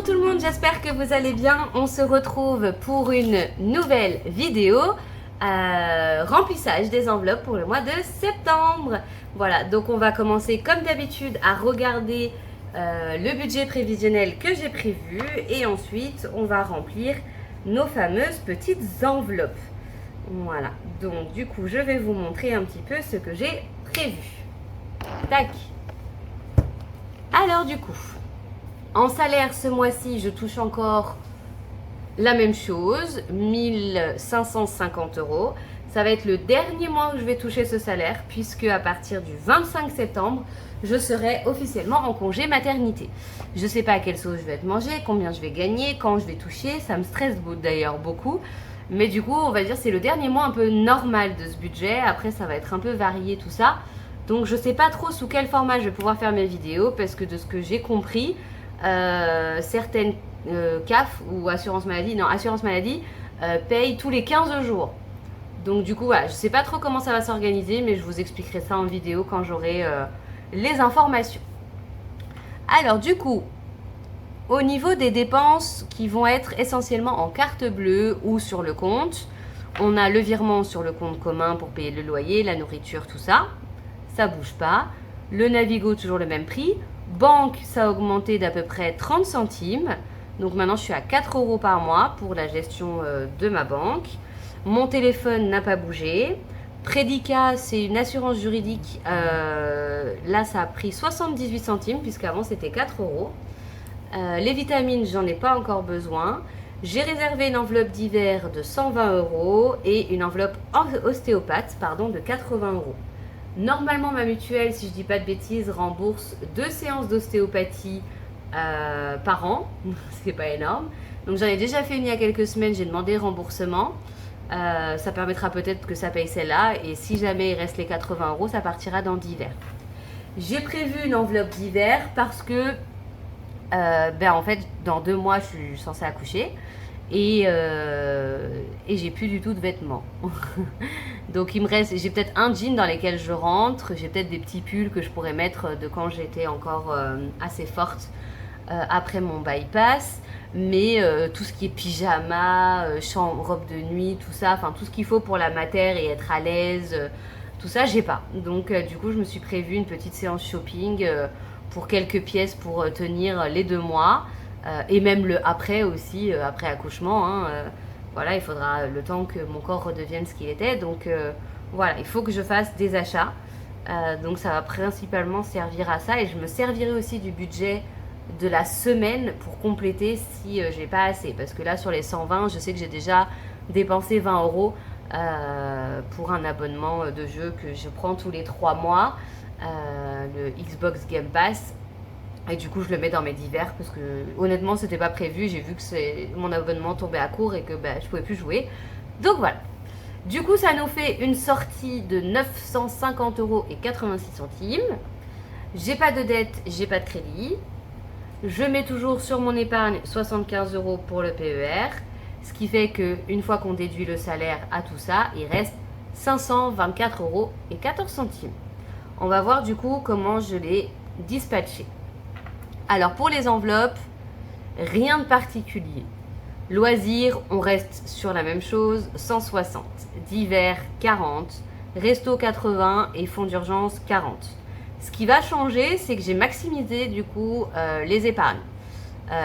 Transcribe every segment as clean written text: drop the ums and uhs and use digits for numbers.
Bonjour tout le monde, j'espère que vous allez bien. On se retrouve pour une nouvelle vidéo remplissage des enveloppes pour le mois de septembre. Voilà, donc on va commencer comme d'habitude à regarder le budget prévisionnel que j'ai prévu et ensuite on va remplir nos fameuses petites enveloppes. Voilà, donc du coup je vais vous montrer un petit peu ce que j'ai prévu. Tac. Alors du coup, en salaire ce mois-ci, je touche encore la même chose, 1550 €. Ça va être le dernier mois où je vais toucher ce salaire puisque à partir du 25 septembre, je serai officiellement en congé maternité. Je ne sais pas à quelle sauce je vais être mangée, combien je vais gagner, quand je vais toucher. Ça me stresse d'ailleurs beaucoup. Mais du coup, on va dire c'est le dernier mois un peu normal de ce budget. Après, ça va être un peu varié tout ça. Donc, je ne sais pas trop sous quel format je vais pouvoir faire mes vidéos parce que de ce que j'ai compris, certaines CAF ou assurance maladie payent tous les 15 jours. Donc du coup, voilà, je ne sais pas trop comment ça va s'organiser, mais je vous expliquerai ça en vidéo quand j'aurai les informations. Alors du coup, au niveau des dépenses qui vont être essentiellement en carte bleue ou sur le compte, on a le virement sur le compte commun pour payer le loyer, la nourriture, tout ça. Ça ne bouge pas. Le Navigo, toujours le même prix. Banque, ça a augmenté d'à peu près 30 centimes. Donc maintenant, je suis à 4 € par mois pour la gestion de ma banque. Mon téléphone n'a pas bougé. Prédicat, c'est une assurance juridique. Là, ça a pris 78 centimes puisqu'avant, c'était 4 €. Les vitamines, j'en ai pas encore besoin. J'ai réservé une enveloppe d'hiver de 120 € et une enveloppe ostéopathe de 80 €. Normalement, ma mutuelle, si je dis pas de bêtises, rembourse 2 séances d'ostéopathie par an, ce qui n'est pas énorme. Donc j'en ai déjà fait une il y a quelques semaines, j'ai demandé remboursement. Ça permettra peut-être que ça paye celle-là et si jamais il reste les 80 €, ça partira dans d'hiver. J'ai prévu une enveloppe d'hiver parce que en fait, dans 2 mois, je suis censée accoucher et j'ai plus du tout de vêtements. Donc il me reste, j'ai peut-être un jean dans lequel je rentre, j'ai peut-être des petits pulls que je pourrais mettre de quand j'étais encore assez forte après mon bypass, mais tout ce qui est pyjama, robe de nuit, tout ça, enfin tout ce qu'il faut pour la mater et être à l'aise, tout ça j'ai pas. Donc du coup je me suis prévu une petite séance shopping pour quelques pièces pour tenir les 2 mois et même le après aussi, après accouchement, hein, voilà, il faudra le temps que mon corps redevienne ce qu'il était. Donc voilà, il faut que je fasse des achats. Donc ça va principalement servir à ça. Et je me servirai aussi du budget de la semaine pour compléter si j'ai pas assez. Parce que là, sur les 120, je sais que j'ai déjà dépensé 20 € pour un abonnement de jeu que je prends tous les 3 mois. Le Xbox Game Pass. Et du coup, je le mets dans mes divers parce que honnêtement, c'était pas prévu. J'ai vu que mon abonnement tombait à court et que je pouvais plus jouer. Donc voilà. Du coup, ça nous fait une sortie de 950 € et 86 centimes. J'ai pas de dette, j'ai pas de crédit. Je mets toujours sur mon épargne 75 € pour le PER. Ce qui fait qu'une fois qu'on déduit le salaire à tout ça, il reste 524 € et 14 centimes. On va voir du coup comment je l'ai dispatché. Alors pour les enveloppes, rien de particulier. Loisirs, on reste sur la même chose, 160. Divers, 40. Resto, 80 et fonds d'urgence, 40. Ce qui va changer, c'est que j'ai maximisé du coup les épargnes.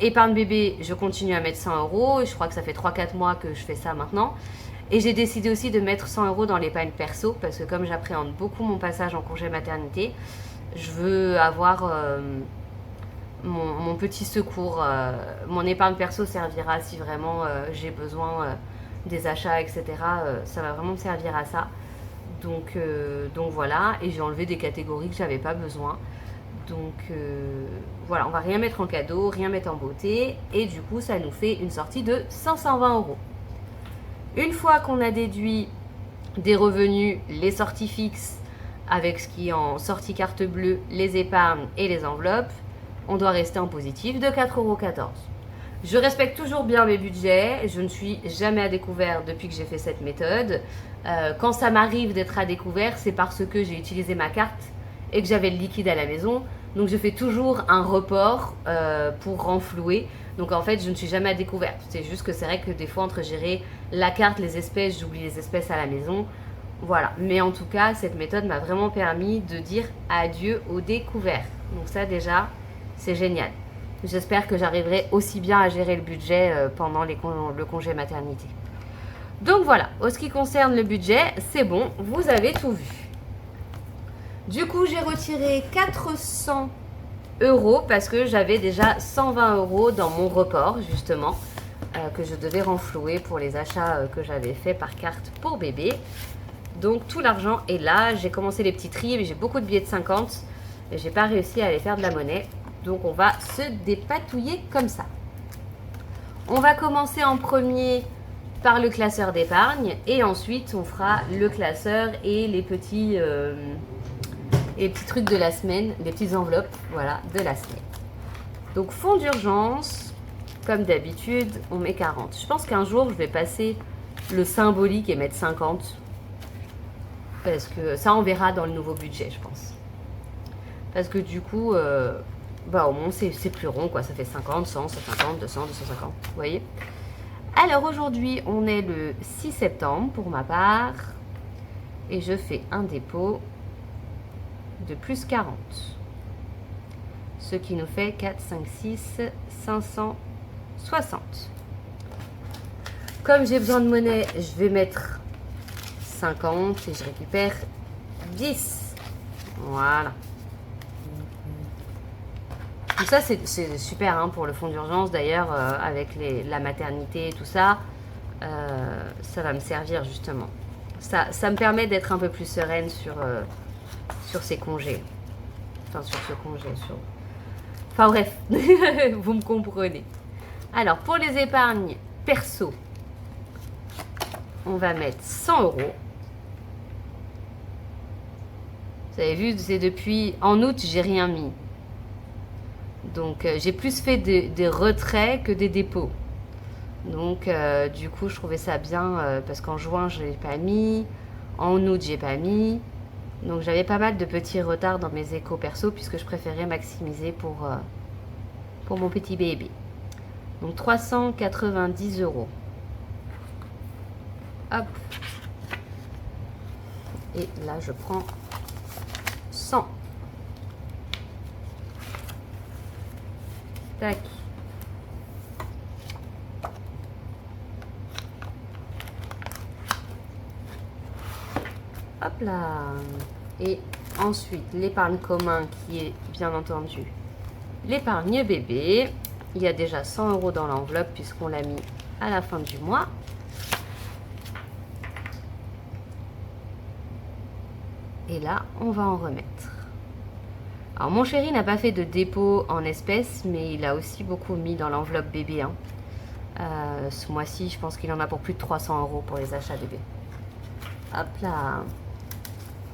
Épargne bébé, je continue à mettre 100 €. Je crois que ça fait 3-4 mois que je fais ça maintenant. Et j'ai décidé aussi de mettre 100 € dans l'épargne perso parce que comme j'appréhende beaucoup mon passage en congé maternité, je veux avoir mon petit secours. Mon épargne perso servira si vraiment j'ai besoin des achats, etc. Ça va vraiment me servir à ça. Donc voilà, et j'ai enlevé des catégories que j'avais pas besoin. Donc voilà, on va rien mettre en cadeau, rien mettre en beauté. Et du coup, ça nous fait une sortie de 520 €. Une fois qu'on a déduit des revenus, les sorties fixes, avec ce qui est en sortie carte bleue, les épargnes et les enveloppes, on doit rester en positif de 4,14 €. Je respecte toujours bien mes budgets, je ne suis jamais à découvert depuis que j'ai fait cette méthode. Quand ça m'arrive d'être à découvert, c'est parce que j'ai utilisé ma carte et que j'avais le liquide à la maison. Donc je fais toujours un report pour renflouer. Donc en fait, je ne suis jamais à découvert. C'est juste que c'est vrai que des fois, entre gérer la carte, les espèces, j'oublie les espèces à la maison. Voilà. Mais en tout cas, cette méthode m'a vraiment permis de dire adieu au découvert. Donc ça déjà, c'est génial. J'espère que j'arriverai aussi bien à gérer le budget pendant le congé maternité. Donc voilà, en ce qui concerne le budget, c'est bon, vous avez tout vu. Du coup, j'ai retiré 400 € parce que j'avais déjà 120 € dans mon report, justement, que je devais renflouer pour les achats que j'avais fait par carte pour bébé. Donc tout l'argent est là. J'ai commencé les petits tris, mais j'ai beaucoup de billets de 50 et j'ai pas réussi à aller faire de la monnaie. Donc on va se dépatouiller comme ça. On va commencer en premier par le classeur d'épargne et ensuite on fera le classeur et les petits trucs de la semaine, les petites enveloppes, voilà, de la semaine. Donc fonds d'urgence, comme d'habitude, on met 40. Je pense qu'un jour je vais passer le symbolique et mettre 50 parce que ça on verra dans le nouveau budget, je pense. Parce que du coup, au moins c'est plus rond, quoi. Ça fait 50, 100, 150, 200, 250, vous voyez. Alors aujourd'hui, on est le 6 septembre pour ma part. Et je fais un dépôt de plus 40. Ce qui nous fait 4, 5, 6, 560. Comme j'ai besoin de monnaie, je vais mettre 50 et je récupère 10. Voilà. Tout ça, c'est super hein, pour le fonds d'urgence. D'ailleurs, avec la maternité et tout ça, ça va me servir justement. Ça me permet d'être un peu plus sereine sur ces congés. Enfin, sur ce congé. Enfin bref, vous me comprenez. Alors, pour les épargnes perso, on va mettre 100 €. Vous avez vu, c'est depuis... En août, j'ai rien mis. Donc, j'ai plus fait des retraits que des dépôts. Donc, du coup, je trouvais ça bien parce qu'en juin, je ne l'ai pas mis. En août, j'ai pas mis. Donc, j'avais pas mal de petits retards dans mes échos perso puisque je préférais maximiser pour mon petit bébé. Donc, 390 €. Hop. Et là, je prends 100. Tac. Hop là. Et ensuite, l'épargne commun qui est bien entendu l'épargne bébé. Il y a déjà 100 € dans l'enveloppe puisqu'on l'a mis à la fin du mois. Et là, on va en remettre. Alors, mon chéri n'a pas fait de dépôt en espèces, mais il a aussi beaucoup mis dans l'enveloppe bébé. Hein. Ce mois-ci, je pense qu'il en a pour plus de 300 € pour les achats bébé. Hop là.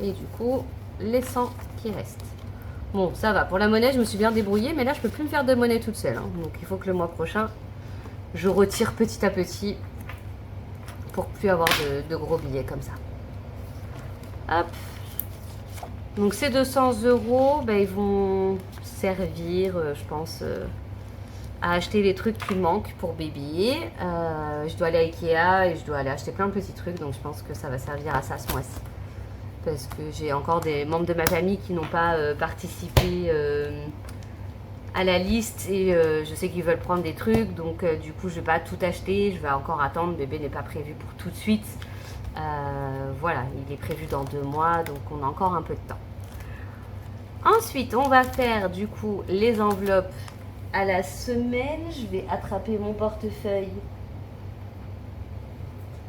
Et du coup, les 100 qui restent. Bon, ça va. Pour la monnaie, je me suis bien débrouillée, mais là, je peux plus me faire de monnaie toute seule. Hein. Donc, il faut que le mois prochain, je retire petit à petit pour plus avoir de gros billets comme ça. Hop. Donc ces 200 €, ils vont servir, je pense, à acheter les trucs qui manquent pour bébé. Je dois aller à Ikea et je dois aller acheter plein de petits trucs, donc je pense que ça va servir à ça ce mois-ci. Parce que j'ai encore des membres de ma famille qui n'ont pas participé à la liste et je sais qu'ils veulent prendre des trucs, donc du coup je vais pas tout acheter, je vais encore attendre. Bébé n'est pas prévu pour tout de suite. Voilà, il est prévu dans 2 mois, donc on a encore un peu de temps. Ensuite, on va faire du coup les enveloppes à la semaine. Je vais attraper mon portefeuille.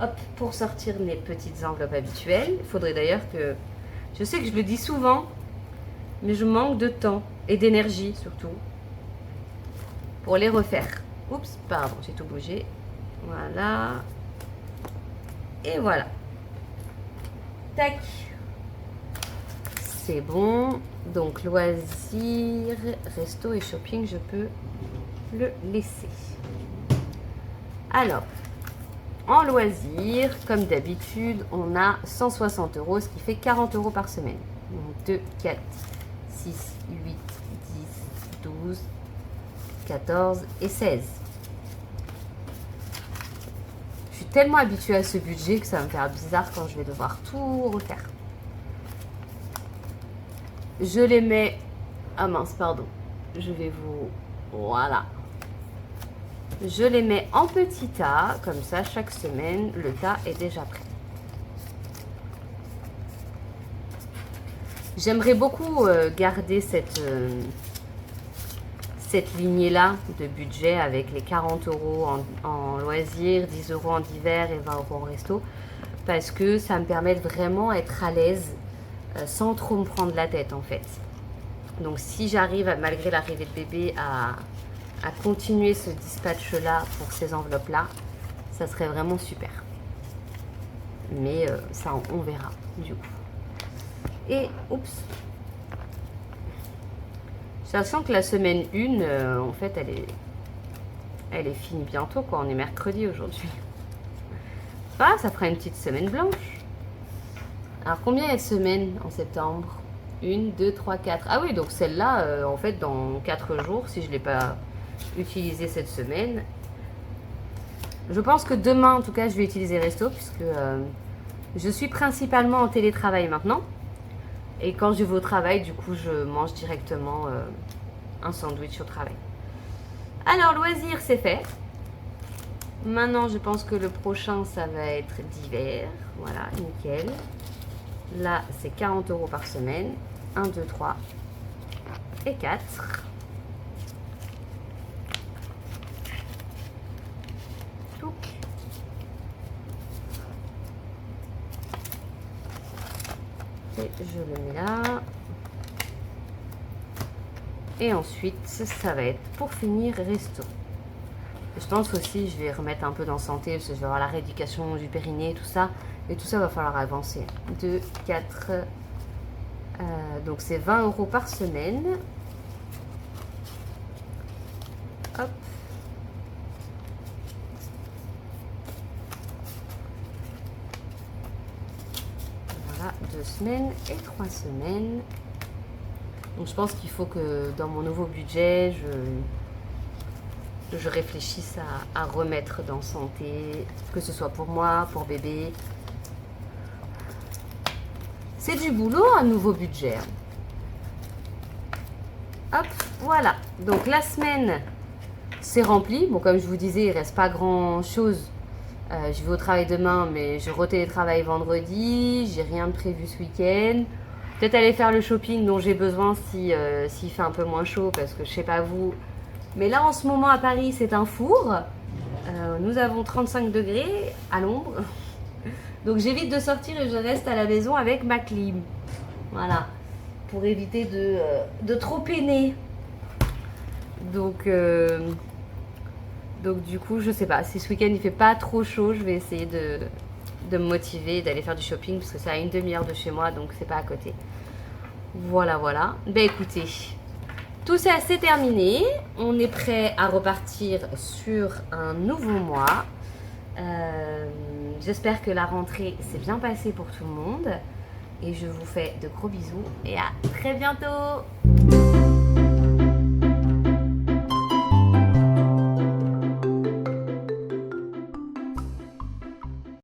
Hop, pour sortir mes petites enveloppes habituelles. Il faudrait d'ailleurs que... Je sais que je le dis souvent, mais je manque de temps et d'énergie surtout pour les refaire. Oups, pardon, j'ai tout bougé. Voilà. Et voilà. Tac. C'est bon. Donc, loisirs, resto et shopping, je peux le laisser. Alors, en loisirs, comme d'habitude, on a 160 €, ce qui fait 40 € par semaine. Donc, 2, 4, 6, 8, 10, 12, 14 et 16. tellement habituée à ce budget que ça va me faire bizarre quand je vais devoir tout refaire. Je les mets... Ah mince, pardon. Je vais vous... Voilà. Je les mets en petits tas, comme ça, chaque semaine, le tas est déjà prêt. J'aimerais beaucoup garder cette lignée-là de budget avec les 40 euros en loisirs, 10 euros en hiver et 20 euros en resto, parce que ça me permet de vraiment être à l'aise sans trop me prendre la tête en fait. Donc si j'arrive, malgré l'arrivée de bébé, à continuer ce dispatch-là pour ces enveloppes-là, ça serait vraiment super. Mais ça, on verra du coup. Et, oups, j'ai l'impression que la semaine 1, en fait, elle est finie bientôt, quoi. On est mercredi aujourd'hui. Ah, ça fera une petite semaine blanche. Alors, combien il y a de semaines en septembre? 1, 2, 3, 4. Ah oui, donc celle-là, en fait, dans 4 jours, si je ne l'ai pas utilisée cette semaine. Je pense que demain, en tout cas, je vais utiliser Resto, puisque je suis principalement en télétravail maintenant. Et quand je vais au travail, du coup, je mange directement un sandwich au travail. Alors, loisir, c'est fait. Maintenant, je pense que le prochain, ça va être d'hiver. Voilà, nickel. Là, c'est 40 euros par semaine. 1, 2, 3 et 4. Touc. Et je le mets là. Et ensuite, ça va être pour finir resto. Je pense aussi, je vais remettre un peu dans santé, parce que je vais avoir la rééducation du périnée, tout ça. Et tout ça, va falloir avancer. 2, 4. Donc, c'est 20 euros par semaine. Hop. Voilà, 2 semaines et 3 semaines. Donc, je pense qu'il faut que dans mon nouveau budget, je réfléchisse à remettre dans santé, que ce soit pour moi, pour bébé. C'est du boulot, un nouveau budget. Hop, voilà. Donc la semaine, c'est rempli. Bon, comme je vous disais, il ne reste pas grand-chose. Je vais au travail demain, mais je retélétravaille vendredi. J'ai rien de prévu ce week-end. Peut-être aller faire le shopping dont j'ai besoin s'il fait un peu moins chaud, parce que je sais pas vous. Mais là, en ce moment, à Paris, c'est un four. Nous avons 35 degrés à l'ombre. Donc, j'évite de sortir et je reste à la maison avec ma clim. Voilà. Pour éviter de trop peiner. Donc, du coup, je sais pas. Si ce week-end, il fait pas trop chaud, je vais essayer de me motiver, d'aller faire du shopping. Parce que c'est à une demi-heure de chez moi, donc c'est pas à côté. Voilà, voilà. Ben, écoutez... Tout ça, c'est terminé. On est prêt à repartir sur un nouveau mois. J'espère que la rentrée s'est bien passée pour tout le monde. Et je vous fais de gros bisous et à très bientôt.